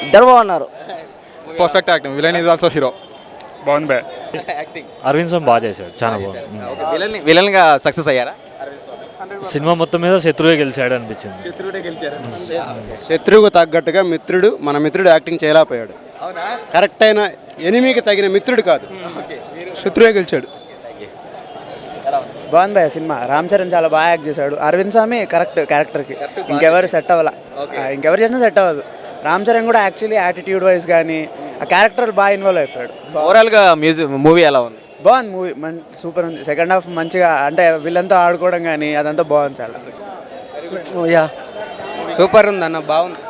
ఇద్దరు బాగున్నారు. Perfect acting. Villain is also hero. బాగుంది బే. యాక్టింగ్. అరవింద్ స్వామి బాగా చేశాడు, చాలా బాగుంది. విలన్ గా సక్సెస్ అయ్యారా? సినిమా మొత్తం మీద శత్రువే గెలిచాడు అనిపించింది. శత్రువుకు తగ్గట్టుగా మిత్రుడు, మన మిత్రుడు యాక్టింగ్ చేయలేకపోయాడు. కరెక్ట్ అయిన ఎనిమికి తగిన మిత్రుడు కాదు, శత్రువే గెలిచాడు. బాగుంది భయ్య సినిమా. రామ్ చరణ్ చాలా బాగా యాక్ట్ చేశాడు. అరవింద్ స్వామి కరెక్ట్ క్యారెక్టర్కి, ఇంకెవరు సెట్ అవ్వాల, ఇంకెవరు చేసినా సెట్ అవ్వదు. రామ్ చరణ్ కూడా యాక్చువల్లీ యాటిట్యూడ్ వైజ్ కానీ ఆ క్యారెక్టర్ బాగా ఇన్వాల్వ్ అయిపోయాడు. ఓవరాల్ గా మూవీ ఎలా ఉంది? బాగుంది మూవీ, సూపర్ ఉంది. సెకండ్ హాఫ్ మంచిగా, అంటే వీళ్ళంతా ఆడుకోవడం కానీ అదంతా బాగుంది చాలా. సూపర్ ఉంది అన్న, బాగుంది.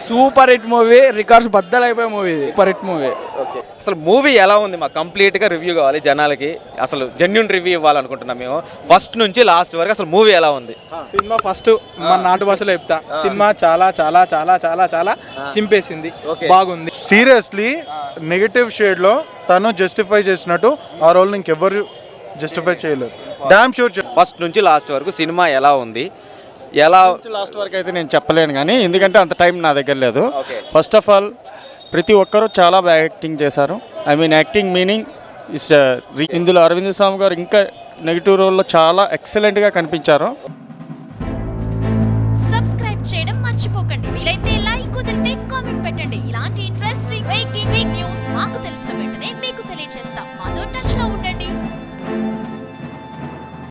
సూపర్ హిట్ మూవీ, రికార్డ్స్ బద్దలైపోయే మూవీ ఇది. Super hit movie. అసలు మూవీ ఎలా ఉంది? మాకు కంప్లీట్గా రివ్యూ కావాలి జనాలకి. అసలు జెన్యూన్ రివ్యూ ఇవ్వాలనుకుంటున్నాం మేము, ఫస్ట్ నుంచి లాస్ట్ వరకు. అసలు మూవీ ఎలా ఉంది? సినిమా ఫస్ట్ మన నాటు భాషలో చెప్తా, సినిమా చాలా చాలా చాలా చాలా చాలా చింపేసింది, బాగుంది. సీరియస్లీ నెగటివ్ షేడ్లో తను జస్టిఫై చేసినట్టు ఆ రోల్ని ఇంకెవ్వరు జస్టిఫై చేయలేరు. Damn sure. ఫస్ట్ నుంచి లాస్ట్ వరకు సినిమా ఎలా ఉంది? ఎలా లాస్ట్ వరకు అయితే నేను చెప్పలేను, కానీ ఎందుకంటే అంత టైం నా దగ్గర లేదు. ఫస్ట్ ఆఫ్ ఆల్ ప్రతి ఒక్కరూ చాలా బాగా యాక్టింగ్ చేశారు. I mean acting meaning is ఇందులో అరవింద్ స్వామి గారు ఇంకా నెగిటివ్ రోల్లో చాలా ఎక్సలెంట్గా కనిపించారు.